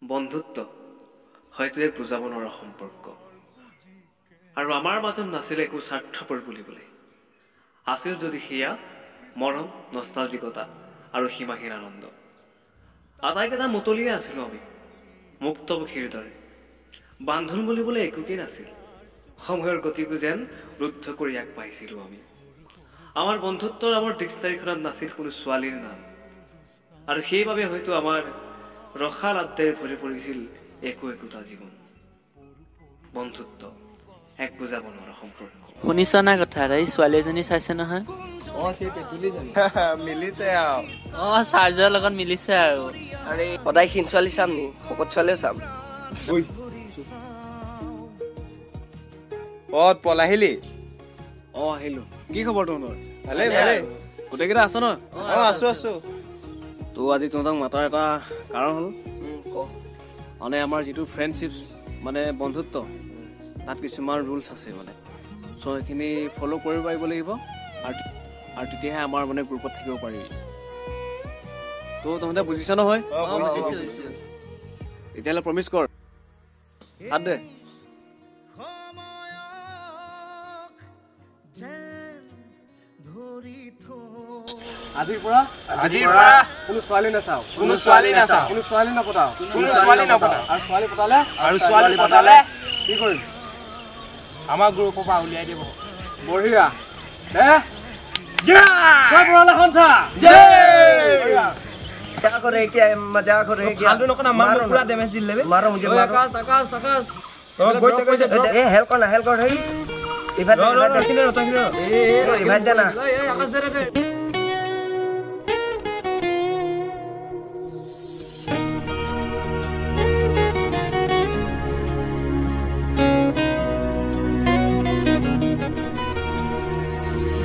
বন্ধুত্ব হয়তো এক বুজাব নোৱাৰা সম্পৰ্ক আৰু আমাৰ মাজত নাছিল একো স্বাৰ্থপৰ বুলিবলৈ আছিল যদি সেয়া মৰম নষ্টালজিকতা আৰু সীমাহীন আনন্দ আটাইকেইটা মুতলিয়ে আছিলোঁ আমি মুক্তপক্ষীৰ দৰে বান্ধোন বুলিবলৈ একোকেই নাছিল সময়ৰ গতিকো যেন ৰুদ্ধ কৰি আগবাঢ়িছিলোঁ আমি আমাৰ বন্ধুত্বৰ আমাৰ ডিক্সনাৰীখনত নাছিল কোনো ছোৱালীৰ নাম আৰু সেইবাবে হয়তো আমাৰ ৰসাল আদ্যাৰে ভৰি পৰিছিল একোটা জীৱন বন্ধুত্ব এক বুজাব নোৱাৰা সম্পৰ্ক শুনিছ না কথা এই ছোৱালী এজনী চাইছে নহয় সেই পেটুলি মিলিছে চাৰ্জৰ লগত মিলিছে আৰু আৰে সদায় ক্ষীণ ছোৱালী চাম নি শকত ছোৱালীও চাম পলাহিলি আহিলো কি খবৰ তহঁতৰ ভালে ভালে গোটেইকেইটা আছ ন আছো তো আজি তহঁতক মাতাৰ এটা কাৰণ হ'ল মানে আমাৰ যিটো ফ্ৰেণ্ডশ্বিপ মানে বন্ধুত্ব তাত কিছুমান ৰুলছ আছে মানে চ' সেইখিনি ফ'ল' কৰিব পাৰিব লাগিব আৰু তেতিয়াহে আমাৰ মানে গ্ৰুপত থাকিব পাৰিবি তো তহঁতে বুজিছ নহয় তেতিয়াহ'লে প্ৰমিছ কৰ হাত দে আজিৰ পৰা কোনো ছোৱালী নাচাও কোনো ছোৱালী নপতাও আৰু ছোৱালী পতালে কি কৰিম আমাৰ গ্ৰুপৰ পৰা উলিয়াই দিব বঢ়িয়া मजाक हो रहे क्या पूरा डैमेज दिल लेबे मारो मुझे मारो आकाश ए हेल्प कर हे रिवाइव देना आकाश दे रे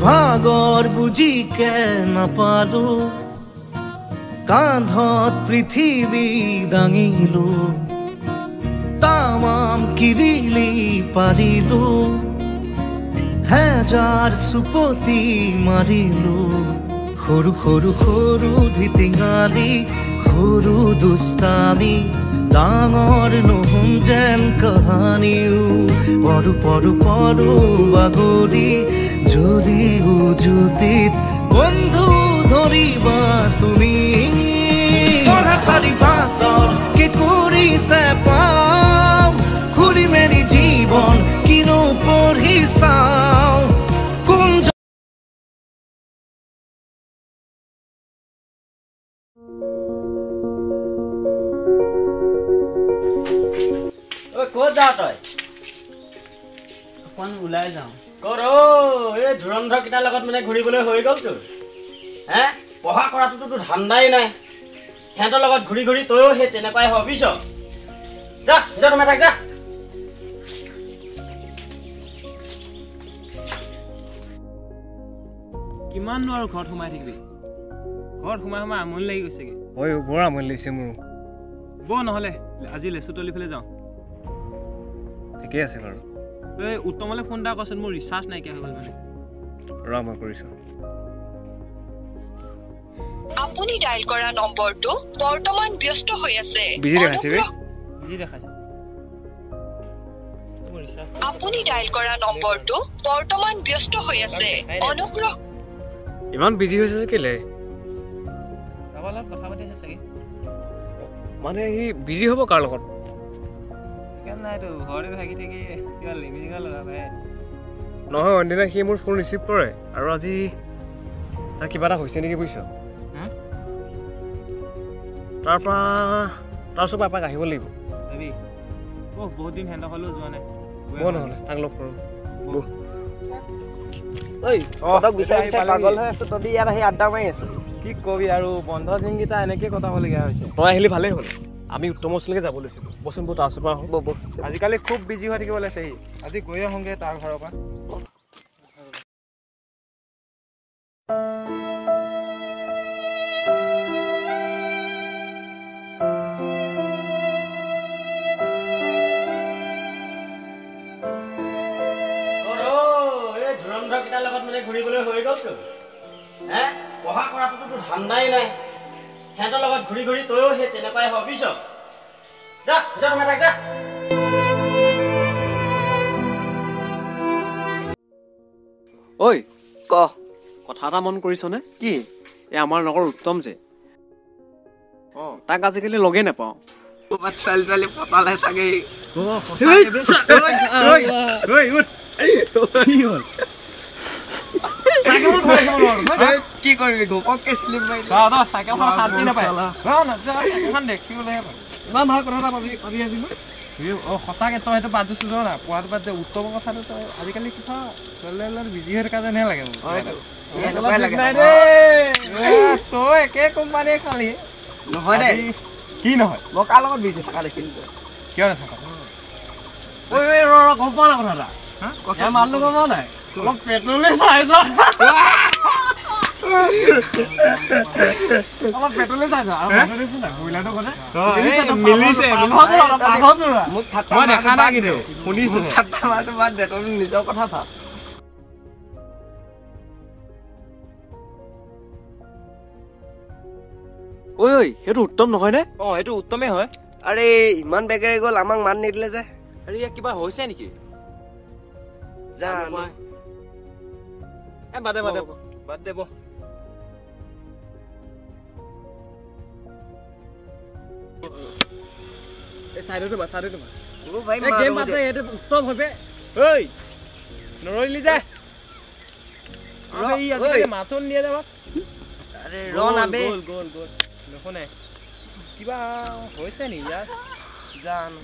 ভাগৰ বুজি কে নাপালো কান্ধত পৃথিৱী দাঙিলো তামাম কিৰিলি পাৰিলো হেজাৰ সুপতি মাৰিলো সৰু সৰু সৰু ধিটিঙালি সৰু দুষ্টামি ডাঙৰ নহম যেন কাহানিও পৰু পৰু পৰু বাগৰি যদি উজুতিত বন্ধু ধৰিবা তুমি পাৰিবা তৰ কি কৰিতে পাওঁ ঘূৰি মেলি জীৱন কিনো পঢ়ি চাওঁ কোন ক'ত যাৱ তই অকণ ওলাই যাওঁ কৰ এই ধুৰন্ধৰ কেইটাৰ লগত মানে ঘূৰিবলৈ হৈ গ'ল তোৰ হে পঢ়া কৰাটোতো তোৰ ধান্দাই নাই সিহঁতৰ লগত ঘূৰি ঘূৰি তয়ো সেই তেনেকুৱাই ভাবিছ যা তোমাৰ থাক যা কিমান আৰু ঘৰত সোমাই থাকিবি ঘৰত সোমাই আমনি লাগি গৈছেগে বৰ আমনি লাগিছে মোৰ নহ'লে আজি লেচু তলি ফালে যাওঁ ঠিকেই আছে বাৰু এই উত্তমলৈ ফোন এটা কৰচোন মোৰ ৰিচাৰ্জ নাইকিয়া হৈ গ'ল মানে মই কৰিছোঁ আপুনি ডায়াল কৰা নম্বৰটো বৰ্তমান ব্যস্ত হৈ আছে বিজি দেখাইছে আপুনি ডায়াল কৰা নম্বৰটো বৰ্তমান ব্যস্ত হৈ আছে অনুগ্ৰহ ইমান বিজি হৈছে যে কেলে কাৰোবাৰ লগত কথা পাতি আছে চাগে মানে সি বিজি হ'ব কাৰ লগত নাইতো ঘৰতে থাকি কিবা লিমিটিঙা লগা পাই নহয় অন্যদিনা সি মোৰ ফোন ৰিচিভ কৰে আৰু আজি তাৰ কিবা এটা হৈছে নেকি বুজিছ তাৰ ওচৰৰ এপাক আহিব লাগিব বহুত দিন সিহঁতৰ হ'লেও যোৱা নাই নহ'লে তাক লগ কৰোঁ পাগল হৈ আছো তহঁতি ইয়াত আহি আড্ডা মাৰি আছো কি কবি আৰু বন্ধ দিনকেইটা এনেকে কটাবলগীয়া হৈছে তই আহিলি ভালেই হ'ল আমি উত্তম ওচৰলৈকে যাব লৈছিলোঁ বচোন তাৰ ওচৰৰ পৰা আজিকালি খুব বিজি হৈ থাকিব লাগিছে সি আজি গৈ আহোঁগে তাৰ ঘৰৰ পৰা ধুৰন্ধৰ কেইটাৰ লগত মানে ঘূৰিবলৈ হৈ গ'ল তোৰ হে পঢ়া কৰাটোতো তোৰ ধান্দাই নাই সিহঁতৰ লগত ঘূৰি ঘূৰি তয়ো সেই তেনেকুৱাই ভাবিছ যা যা সোমাই থাক যা ঐ ক কথা এটা মন কৰিছনে কি এই আমাৰ লগৰ উত্তম যে তাক আজিকালি লগেই নাপাওঁ ক'ৰবাত ছোৱালী ছোৱালী পতালে চাগে কি কৰিবি ঘপককে শ্লিপ মাৰি চাইকেলখন শান্তি নাপায় চাইকেলখন দেখিবলৈহে পায় ইমান ভাল কথা এটা ভাবি আছিলো সঁচাকে তই সেইটো বাদ দিছো না পোৱাটো বাদ দে উত্তমৰ কথাটো তই আজিকালি কিবা ছোৱালী বিজি হৈ থকা যেনহে লাগে তই একে কোম্পানীয়ে খালি নহয় দে কি নহয় মই কাৰ লগত বিজি থকা দেখিলো কিয় নাথাকা গম পোৱা নাই কথা এটা মানুহ গম পোৱা নাই অলপ পেট্ৰলে চাই যা অলপ পেট্ৰলে চাই যা আৰু মানুহ দেখিছ নাই ব্ৰইলাৰটো কথা মিলিছে মোক ঠাট্টা মই দেখা নাই কিন্তু শুনিছো ঠাট্টা মাৰটো বাদ দে তই নিজৰ কথা ভাব ঐ সেইটো উত্তম নহয়নে সেইটো উত্তমেই হয় আৰে ইমান বেগেৰে গ'ল আমাক মান নিদিলে যে আৰে ইয়াৰ কিবা হৈছে নেকি জানো বাদ দে বহ এই চাইডটো মা ও ভাই গেম বাদ দে এইটো উত্তম হবে ঐ নৰইলি যায় মাথোন দিয়ে যাবা আৰে ৰ না বে গ'ল নুশুনে কিবা হৈছে নি ইয়াৰ জানো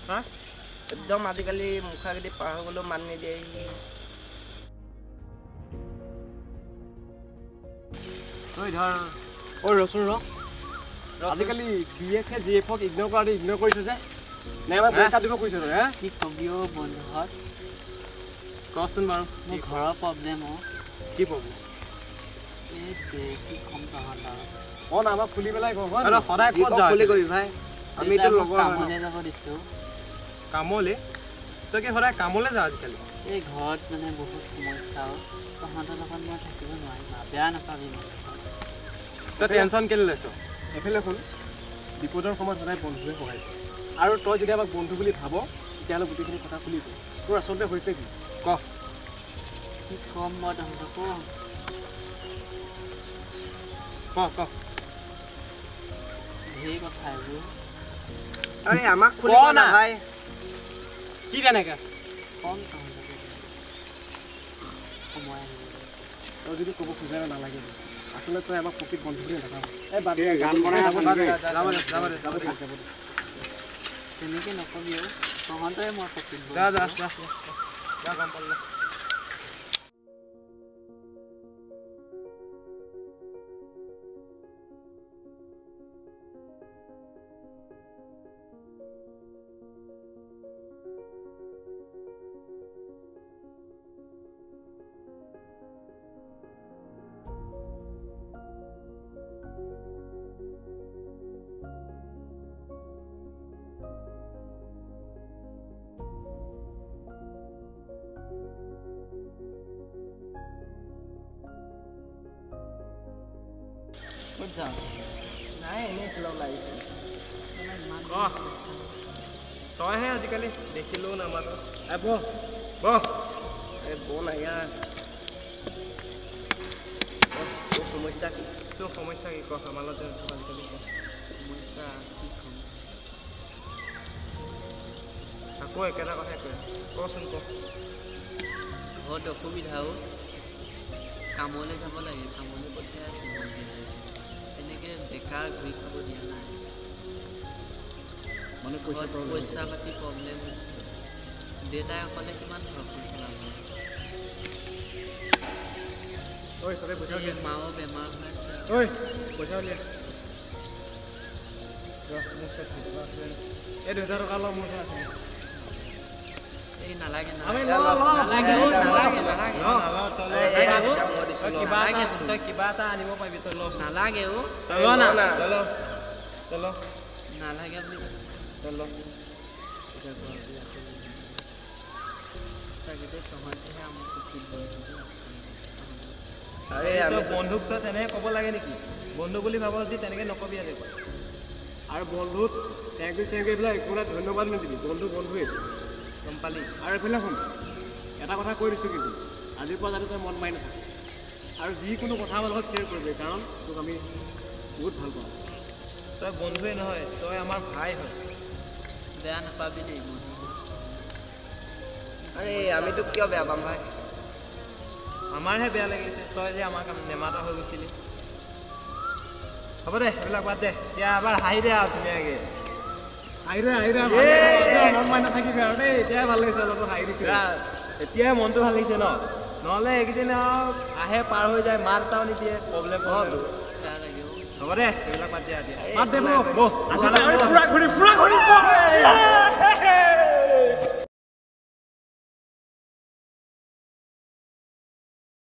হা একদম আজিকালি মুখাগেদি পাৰ হৈ গ'লেও মান নিদিয়ে ৰচোন আজিকালি BF GF ইগন'ৰ কৰাটো ইগন'ৰ কৰিছ যে নাইবা পৰীক্ষা দিব কৰিছ তই কি কবি বন্ধুহঁত কচোন বাৰু মোৰ ঘৰৰ প্ৰব্লেম কি প্ৰব্লেম এই কি কম তহঁতৰ না আমাক খুলি পেলাই কওঁ সদায় ক'ত ক'ত খুলি কৰিবি ভাই আমিতো লগৰ কামলৈ যাব দিছোঁ কামলৈ তই কি সদায় কামলৈ যাৱ আজিকালি এই ঘৰত মানে বহুত সমস্যা তহঁতৰ লগত মই থাকিব নোৱাৰিম বেয়া নাপাবি তই টেনশ্যন কেলৈ লৈছ এইফালে শুন বিপদৰ সময়ত সদায় বন্ধুৱে সহায় কৰে আৰু তই যদি আমাক বন্ধু বুলি ভাব তেতিয়াহ'লে গোটেইখিনি কথা খুলি কওঁ তোৰ আচলতে হৈছে কি ক কি ক'ম মই তহঁতকো ক ঢেৰ কথা এইবোৰ আৰে আমাক খুলিব না ভাই কি তেনেকৈ কম তহঁতকে সময় আহিব তই যদি ক'ব খোজা নালাগে আচলতে তই আমাক প্ৰকৃত বন্ধু বুলি নাভাব গান বনাই তেনেকৈ নকবি তহঁতৰে মই প্ৰকৃত যা গম পালে ক'ত যাওঁ নাই এনেই লগ লাগিছে তইহে আজিকালি দেখিলেও নামাত এই ব'ল না ইয়াৰ তোৰ সমস্যা কি তোৰ সমস্যা কি ক আমাৰ লগত আজিকালি সমস্যা কি ক'ম আকৌ একেটা কথাই কৈ কচোন ক ঘৰত অসুবিধাও কামলৈ যাব লাগে কামলৈ পঠিয়াই আছে তেনেকৈ বেকাৰ ঘূৰি খাব দিয়া নাই মানে পইচা পাতি প্ৰব্লেম হৈছে দেউতাই অকলে কিমান ঘৰখন চলাব মাও বেমাৰ হৈ আছে পইচা উলিয়া এই 2000 টকা লওঁ মোৰ ওচৰত আছে এই নালাগে তই কিবা এটা আনিব পাৰিবি তই লছ নালাগে তই ল না নালাগে বুলি তই ল তহঁতেহে আমাৰ প্ৰকৃত বন্ধু আৰে আমি বন্ধুক তই তেনেকৈ ক'ব লাগে নেকি বন্ধু বুলি ভাব যদি তেনেকৈ নকবি আৰু আৰু বন্ধুত টেংকি চেংকি এইবিলাক একো নাই ধন্যবাদ নিদিবি বন্ধু বন্ধুৱে গম পালি আৰু এইফালে শুন এটা কথা কৈ দিছোঁ কিন্তু আজিৰ পৰা যাতে তই মন মাৰি নাথাক আৰু যিকোনো কথা আমাৰ লগত শ্বেয়াৰ কৰিবি কাৰণ তোক আমি বহুত ভাল পাওঁ তই বন্ধুৱে নহয় তই আমাৰ ভাই হয় বেয়া নাপাবি দেই মই আৰে আমি তোক কিয় বেয়া পাম ভাই আমাৰহে বেয়া লাগিছে তই যে আমাৰ কাম নেমাতা হৈ গৈছিলি হ'ব দে এইবিলাক বাদ দে এতিয়া এবাৰ হাঁহি দে আৰু ধুনীয়াকৈ হাঁহি দে মন মাৰি নাথাকিবি আৰু দেই এতিয়াই ভাল লাগিছে অলপ হাঁহি দিছে এতিয়াই মনটো ভাল লাগিছে ন নহ'লে এইকেইদিন আৰু আহে পাৰ হৈ যায় মাত এটাও নিদিয়ে প্ৰব্লেম বেয়া লাগে হ'ব দে এইবিলাক বাদ দিয়া বাদ দে পুৰা ঘূৰি